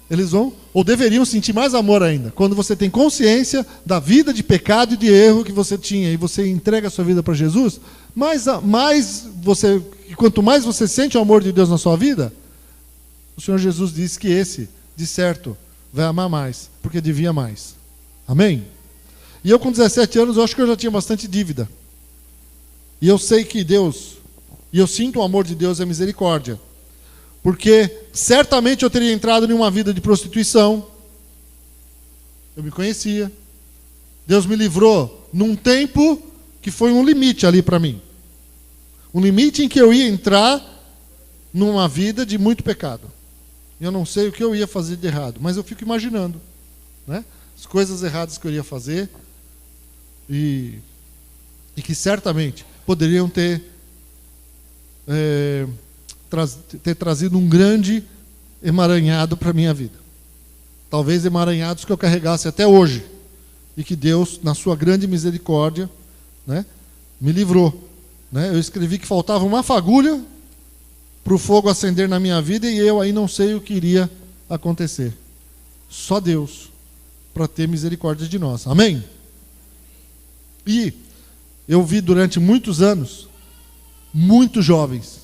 Eles vão, ou deveriam sentir mais amor ainda, quando você tem consciência da vida de pecado e de erro que você tinha, e você entrega a sua vida para Jesus, quanto mais você sente o amor de Deus na sua vida, o Senhor Jesus disse que esse, de certo, vai amar mais, porque devia mais. Amém? E eu com 17 anos, eu acho que eu já tinha bastante dívida. E eu sei que Deus, e eu sinto o amor de Deus e a misericórdia. Porque certamente eu teria entrado em uma vida de prostituição. Eu me conhecia. Deus me livrou num tempo que foi um limite ali para mim. Um limite em que eu ia entrar numa vida de muito pecado. Eu não sei o que eu ia fazer de errado, mas eu fico imaginando, né? As coisas erradas que eu iria fazer e que certamente poderiam ter trazido um grande emaranhado para a minha vida. Talvez emaranhados que eu carregasse até hoje. E que Deus, na sua grande misericórdia, né, me livrou. Né? Eu escrevi que faltava uma fagulha para o fogo acender na minha vida e eu aí não sei o que iria acontecer. Só Deus para ter misericórdia de nós. Amém? E eu vi durante muitos anos muitos jovens,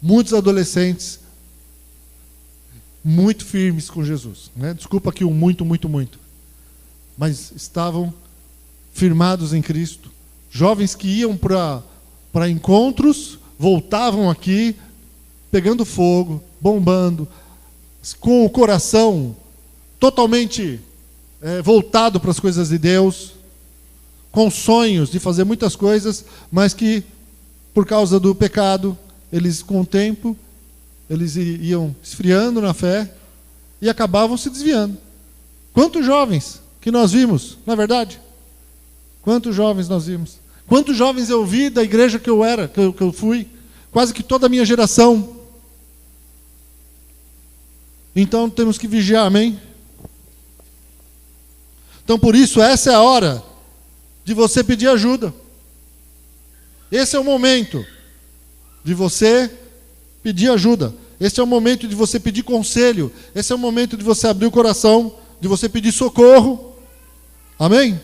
muitos adolescentes muito firmes com Jesus. Né? Desculpa aqui o muito. Mas estavam firmados em Cristo. Jovens que iam para encontros, voltavam aqui, pegando fogo, bombando, com o coração totalmente voltado para as coisas de Deus, com sonhos de fazer muitas coisas, mas que, por causa do pecado, eles, com o tempo, eles iam esfriando na fé e acabavam se desviando. Quantos jovens que nós vimos, não é verdade? Quantos jovens nós vimos? Quantos jovens eu vi da igreja que eu fui? Quase que toda a minha geração. Então temos que vigiar, amém? Então por isso, essa é a hora de você pedir ajuda. Esse é o momento de você pedir ajuda. Esse é o momento de você pedir conselho. Esse é o momento de você abrir o coração, de você pedir socorro. Amém?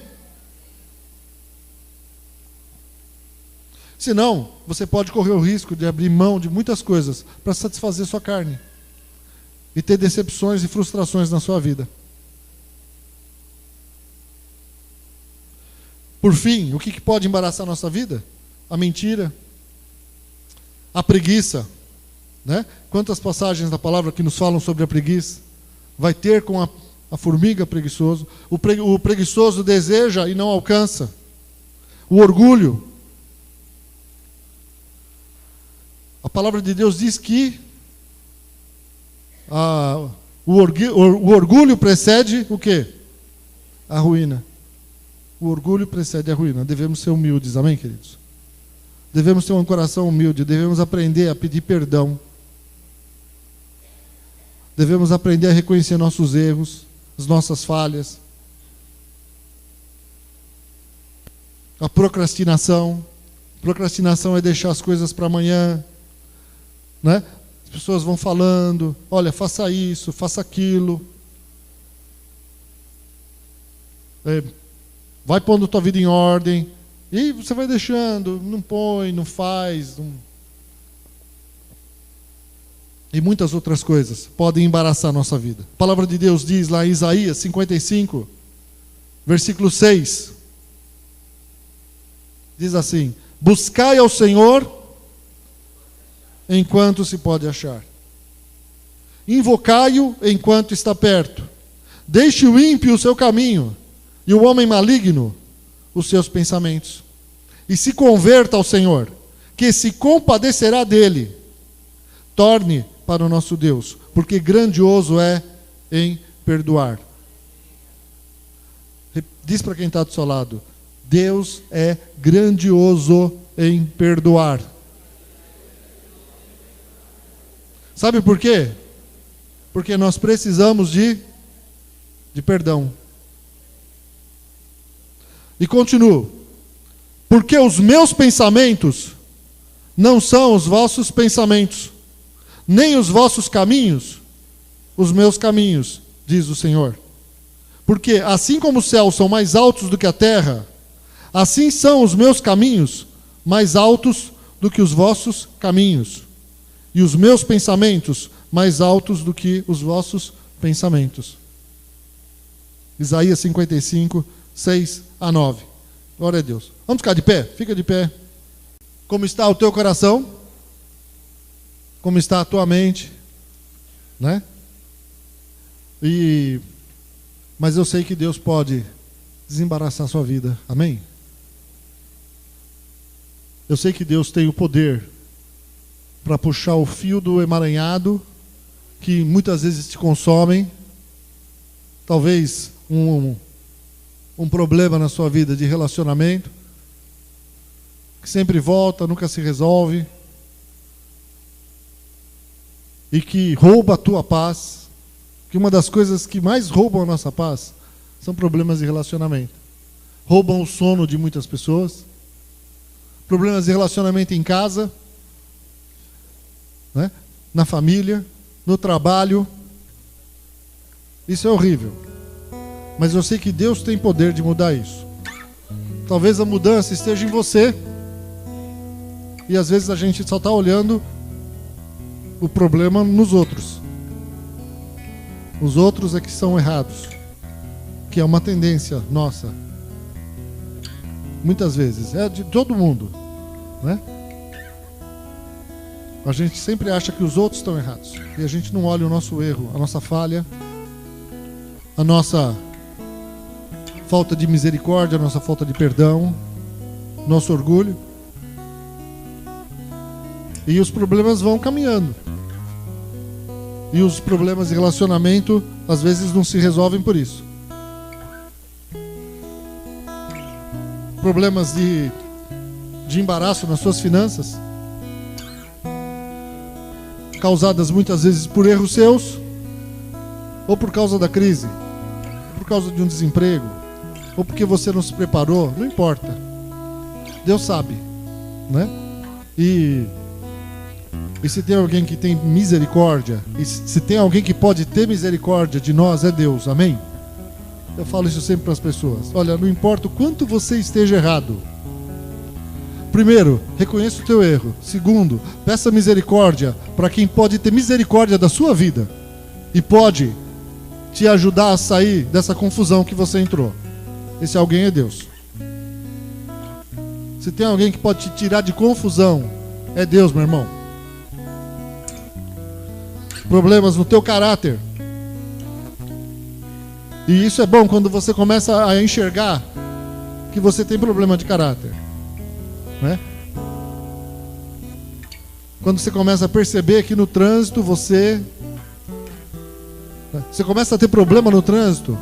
Senão, você pode correr o risco de abrir mão de muitas coisas para satisfazer sua carne e ter decepções e frustrações na sua vida. Por fim, o que pode embaraçar a nossa vida? A mentira, a preguiça. Né? Quantas passagens da palavra que nos falam sobre a preguiça? Vai ter com a formiga preguiçoso. O preguiçoso deseja e não alcança. O orgulho. A palavra de Deus diz que o orgulho precede o quê? A ruína. O orgulho precede a ruína. Devemos ser humildes, amém, queridos? Devemos ter um coração humilde, devemos aprender a pedir perdão. Devemos aprender a reconhecer nossos erros, as nossas falhas. A procrastinação. Procrastinação é deixar as coisas para amanhã. Né? As pessoas vão falando, olha, faça isso, faça aquilo. vai pondo tua vida em ordem, e você vai deixando, não põe, não faz, e muitas outras coisas podem embaraçar a nossa vida. A palavra de Deus diz lá em Isaías 55, versículo 6, diz assim: buscai ao Senhor enquanto se pode achar, invocai-o enquanto está perto. Deixe o ímpio o seu caminho, e o homem maligno os seus pensamentos, e se converta ao Senhor, que se compadecerá dele. Torne para o nosso Deus, porque grandioso é em perdoar. Diz para quem está do seu lado: Deus é grandioso em perdoar. Sabe por quê? Porque nós precisamos de perdão. E continuo: porque os meus pensamentos não são os vossos pensamentos, nem os vossos caminhos os meus caminhos, diz o Senhor. Porque assim como os céus são mais altos do que a terra, assim são os meus caminhos mais altos do que os vossos caminhos, e os meus pensamentos mais altos do que os vossos pensamentos. Isaías 55, 6 a 9. Glória a Deus. Vamos ficar de pé? Fica de pé. Como está o teu coração? Como está a tua mente? Né? Mas eu sei que Deus pode desembaraçar a sua vida. Amém? Eu sei que Deus tem o poder para puxar o fio do emaranhado que muitas vezes te consomem. Talvez um problema na sua vida de relacionamento, que sempre volta, nunca se resolve, e que rouba a tua paz. Que uma das coisas que mais roubam a nossa paz são problemas de relacionamento. Roubam o sono de muitas pessoas, problemas de relacionamento em casa, né? Na família, no trabalho. Isso é horrível. Mas eu sei que Deus tem poder de mudar isso. Talvez a mudança esteja em você, e às vezes a gente só está olhando o problema nos outros. Os outros é que são errados, que é uma tendência nossa. Muitas vezes, é de todo mundo, né? A gente sempre acha que os outros estão errados, e a gente não olha o nosso erro, a nossa falha, a nossa falta de misericórdia, a nossa falta de perdão, nosso orgulho. E os problemas vão caminhando. E os problemas de relacionamento às vezes não se resolvem por isso. Problemas de embaraço nas suas finanças, causadas muitas vezes por erros seus, ou por causa da crise, ou por causa de um desemprego, ou porque você não se preparou, não importa. Deus sabe, né? E se tem alguém que tem misericórdia, e se tem alguém que pode ter misericórdia de nós, é Deus, amém? Eu falo isso sempre para as pessoas. Olha, não importa o quanto você esteja errado. Primeiro, reconheça o teu erro. Segundo, peça misericórdia para quem pode ter misericórdia da sua vida e pode te ajudar a sair dessa confusão que você entrou. Esse alguém é Deus. Se tem alguém que pode te tirar de confusão, é Deus, meu irmão. Problemas no teu caráter. E isso é bom quando você começa a enxergar que você tem problema de caráter, né? Quando você começa a perceber que no trânsito você começa a ter problema no trânsito,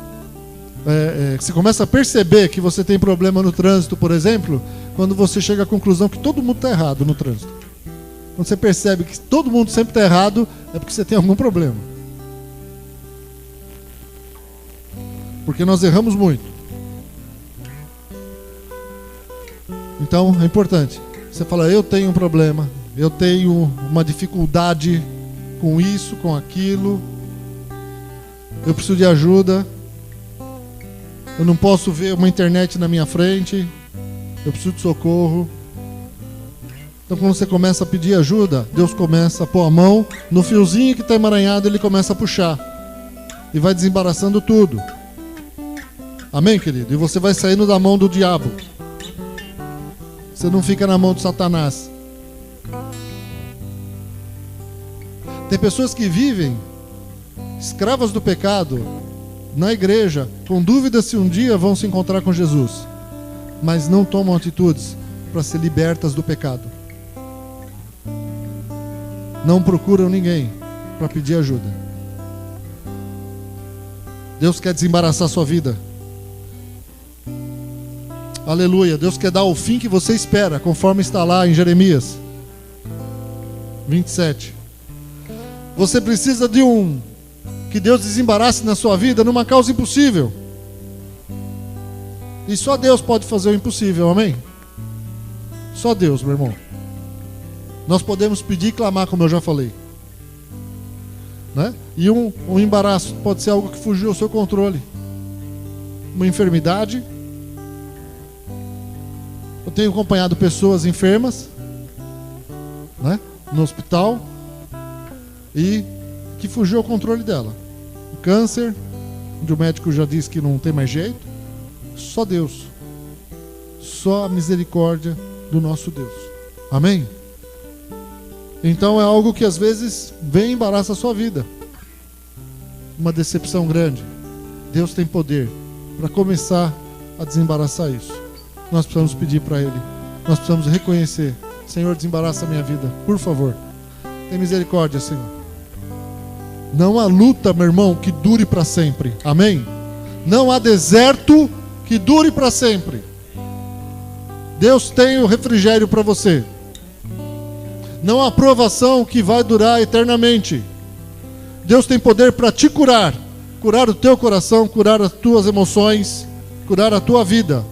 você começa a perceber que você tem problema no trânsito, por exemplo, quando você chega à conclusão que todo mundo está errado no trânsito. Quando você percebe que todo mundo sempre está errado, é porque você tem algum problema. Porque nós erramos muito. Então é importante. Você fala, eu tenho um problema, eu tenho uma dificuldade com isso, com aquilo, eu preciso de ajuda. eu não posso ver uma internet na minha frente, eu preciso de socorro. Então quando você começa a pedir ajuda, Deus começa a pôr a mão no fiozinho que está emaranhado, Ele começa a puxar. E vai desembaraçando tudo. Amém, querido? E você vai saindo da mão do diabo. Você não fica na mão de Satanás. Tem pessoas que vivem escravas do pecado na igreja, com dúvida se um dia vão se encontrar com Jesus, mas não tomam atitudes para ser libertas do pecado. Não procuram ninguém para pedir ajuda. Deus quer desembaraçar a sua vida. Aleluia. Deus quer dar o fim que você espera, conforme está lá em Jeremias 27. Você precisa de que Deus desembarace na sua vida numa causa impossível. E só Deus pode fazer o impossível, amém? Só Deus, meu irmão. Nós podemos pedir e clamar, como eu já falei, né? E um embaraço pode ser algo que fugiu ao seu controle. Uma enfermidade. Eu tenho acompanhado pessoas enfermas, né, no hospital, e que fugiu ao controle dela. O câncer, onde o médico já disse que não tem mais jeito. Só Deus. Só a misericórdia do nosso Deus. Amém? Então é algo que às vezes vem e embaraça a sua vida. Uma decepção grande. Deus tem poder para começar a desembaraçar isso. Nós precisamos pedir para Ele. Nós precisamos reconhecer: Senhor, desembaraça a minha vida, por favor. Tem misericórdia, Senhor. Não há luta, meu irmão, que dure para sempre. Amém? Não há deserto que dure para sempre. Deus tem o refrigério para você. Não há provação que vai durar eternamente. Deus tem poder para te curar. Curar o teu coração, curar as tuas emoções, curar a tua vida.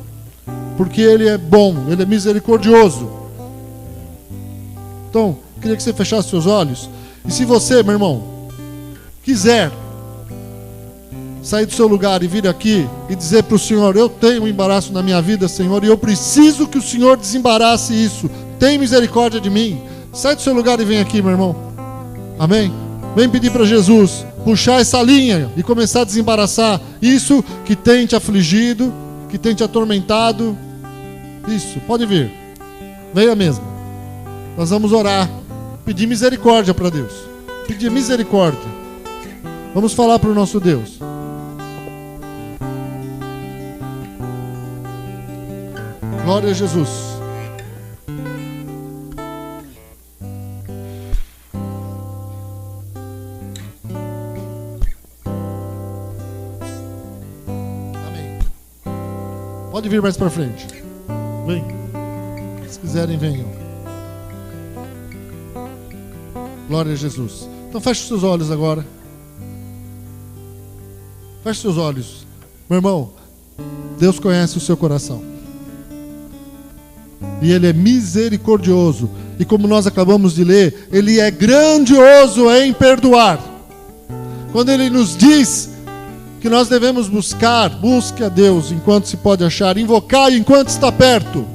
Porque Ele é bom, Ele é misericordioso. Então, queria que você fechasse seus olhos. E se você, meu irmão, quiser sair do seu lugar e vir aqui e dizer para o Senhor: eu tenho um embaraço na minha vida, Senhor, e eu preciso que o Senhor desembarace isso. Tem misericórdia de mim. Sai do seu lugar e vem aqui, meu irmão. Amém? Vem pedir para Jesus puxar essa linha e começar a desembaraçar isso que tem te afligido, que tem te atormentado. Isso, pode vir. Venha mesmo. Nós vamos orar, pedir misericórdia para Deus. Pedir misericórdia. Vamos falar para o nosso Deus. Glória a Jesus. Amém. Pode vir mais para frente. Vem. Se quiserem, venham. Glória a Jesus. Então feche os seus olhos agora. Feche seus olhos. Meu irmão, Deus conhece o seu coração. E Ele é misericordioso. E como nós acabamos de ler, Ele é grandioso em perdoar. Quando Ele nos diz que nós devemos buscar, busque a Deus enquanto se pode achar, invocar enquanto está perto.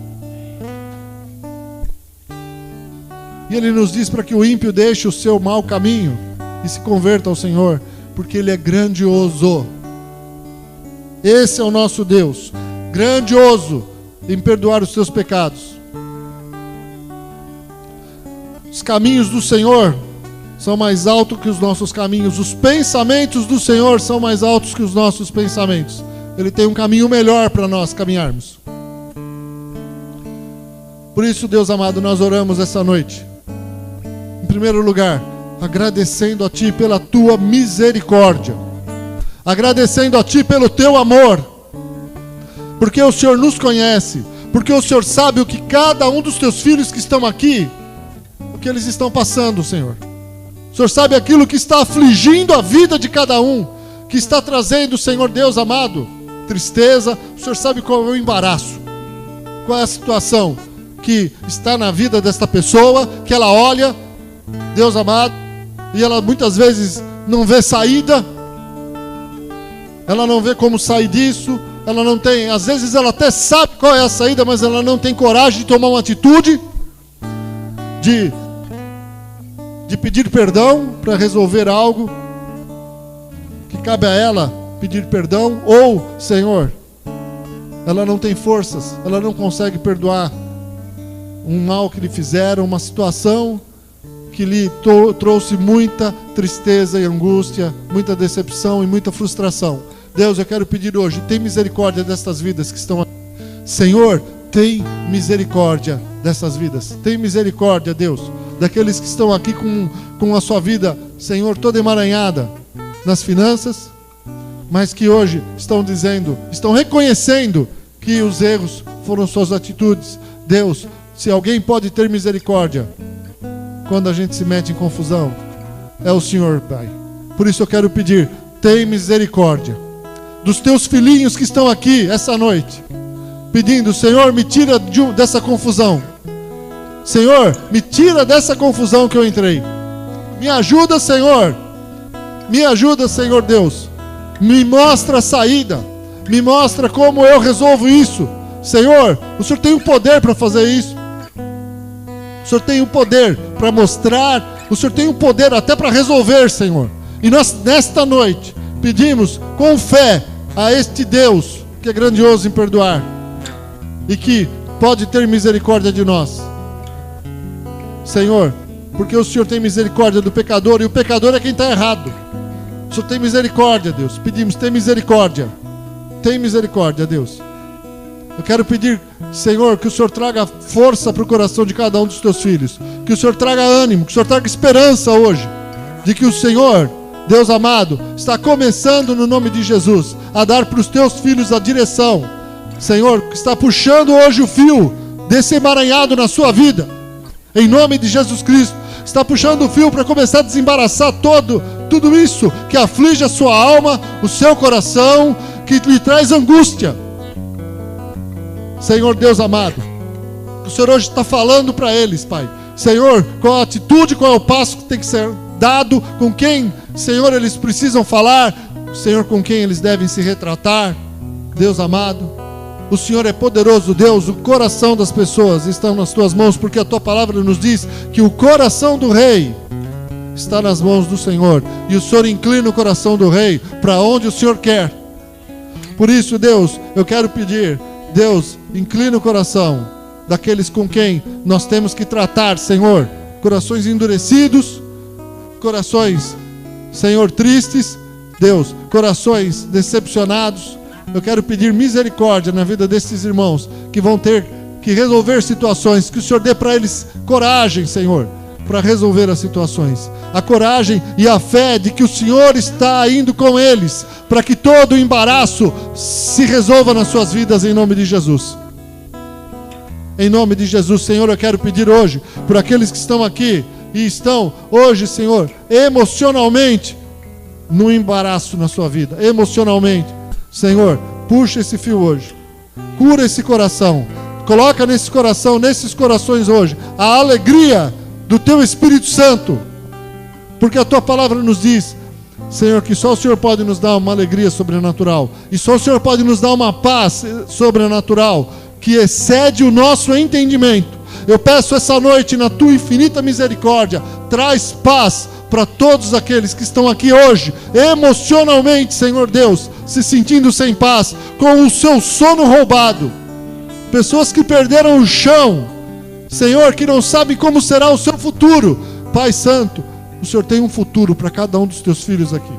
E Ele nos diz para que o ímpio deixe o seu mau caminho e se converta ao Senhor, porque Ele é grandioso. Esse é o nosso Deus, grandioso em perdoar os seus pecados. Os caminhos do Senhor são mais altos que os nossos caminhos. Os pensamentos do Senhor são mais altos que os nossos pensamentos. Ele tem um caminho melhor para nós caminharmos. Por isso, Deus amado, nós oramos essa noite. Em primeiro lugar, agradecendo a Ti pela Tua misericórdia. Agradecendo a Ti pelo Teu amor. Porque o Senhor nos conhece. Porque o Senhor sabe o que cada um dos Teus filhos que estão aqui, o que eles estão passando, Senhor. O Senhor sabe aquilo que está afligindo a vida de cada um, que está trazendo, Senhor Deus amado, tristeza. O Senhor sabe qual é o embaraço, qual é a situação que está na vida desta pessoa, que ela olha, Deus amado, e ela muitas vezes não vê saída, ela não vê como sair disso, ela não tem, às vezes ela até sabe qual é a saída, mas ela não tem coragem de tomar uma atitude, de pedir perdão para resolver algo que cabe a ela pedir perdão, ou, Senhor, ela não tem forças, ela não consegue perdoar um mal que lhe fizeram, uma situação que lhe trouxe muita tristeza e angústia, muita decepção e muita frustração. Deus, eu quero pedir hoje, tem misericórdia destas vidas que estão aqui. Senhor, tem misericórdia dessas vidas. Tem misericórdia, Deus, daqueles que estão aqui com a sua vida, Senhor, toda emaranhada nas finanças, mas que hoje estão reconhecendo que os erros foram suas atitudes. Deus, se alguém pode ter misericórdia quando a gente se mete em confusão, é o Senhor, Pai. Por isso eu quero pedir, tem misericórdia dos teus filhinhos que estão aqui essa noite, pedindo, Senhor, me tira dessa confusão. Senhor, me tira dessa confusão que eu entrei. Me ajuda, Senhor. Me ajuda, Senhor Deus. Me mostra a saída. Me mostra como eu resolvo isso. Senhor, o Senhor tem o poder para fazer isso. O Senhor tem o poder para mostrar. O Senhor tem o poder até para resolver, Senhor. E nós, nesta noite, pedimos com fé a este Deus que é grandioso em perdoar e que pode ter misericórdia de nós, Senhor, porque o Senhor tem misericórdia do pecador, e o pecador é quem está errado. O Senhor tem misericórdia, Deus. Pedimos, tem misericórdia. Tem misericórdia, Deus. Eu quero pedir, Senhor, que o Senhor traga força para o coração de cada um dos teus filhos, que o Senhor traga ânimo, que o Senhor traga esperança hoje, de que o Senhor, Deus amado, está começando no nome de Jesus a dar para os teus filhos a direção. Senhor, que está puxando hoje o fio desse emaranhado na sua vida, em nome de Jesus Cristo, está puxando o fio para começar a desembaraçar tudo isso que aflige a sua alma, o seu coração, que lhe traz angústia. Senhor Deus amado, o Senhor hoje está falando para eles, Pai. Senhor, qual a atitude, qual é o passo que tem que ser dado, com quem, Senhor, eles precisam falar, Senhor, com quem eles devem se retratar. Deus amado, o Senhor é poderoso, Deus. O coração das pessoas está nas tuas mãos, porque a tua palavra nos diz que o coração do rei está nas mãos do Senhor, e o Senhor inclina o coração do rei para onde o Senhor quer. Por isso, Deus, eu quero pedir, Deus, inclina o coração daqueles com quem nós temos que tratar, Senhor. Corações endurecidos, corações, Senhor, tristes, Deus, corações decepcionados. Eu quero pedir misericórdia na vida desses irmãos que vão ter que resolver situações, que o Senhor dê para eles coragem, Senhor, para resolver as situações. A coragem e a fé de que o Senhor está indo com eles, para que todo o embaraço se resolva nas suas vidas, em nome de Jesus. Em nome de Jesus, Senhor, eu quero pedir hoje por aqueles que estão aqui e estão hoje, Senhor, emocionalmente no embaraço na sua vida, emocionalmente. Senhor, puxa esse fio hoje, cura esse coração, coloca nesse coração, nesses corações hoje, a alegria do teu Espírito Santo, porque a tua palavra nos diz, Senhor, que só o Senhor pode nos dar uma alegria sobrenatural, e só o Senhor pode nos dar uma paz sobrenatural, que excede o nosso entendimento. Eu peço essa noite, na tua infinita misericórdia, traz paz para todos aqueles que estão aqui hoje, emocionalmente, Senhor Deus, se sentindo sem paz, com o seu sono roubado. Pessoas que perderam o chão, Senhor, que não sabem como será o seu futuro. Pai Santo, o Senhor tem um futuro para cada um dos teus filhos aqui.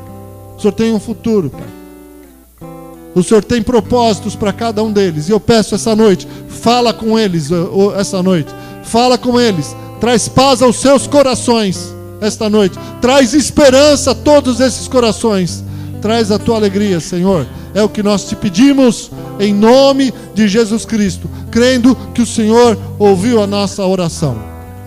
O Senhor tem um futuro, Pai. O Senhor tem propósitos para cada um deles. E eu peço essa noite, fala com eles essa noite. Fala com eles. Traz paz aos seus corações esta noite. Traz esperança a todos esses corações. Traz a tua alegria, Senhor. É o que nós te pedimos em nome de Jesus Cristo, crendo que o Senhor ouviu a nossa oração.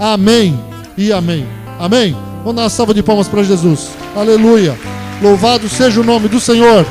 Amém e amém. Amém. Vamos dar uma salva de palmas para Jesus. Aleluia. Louvado seja o nome do Senhor.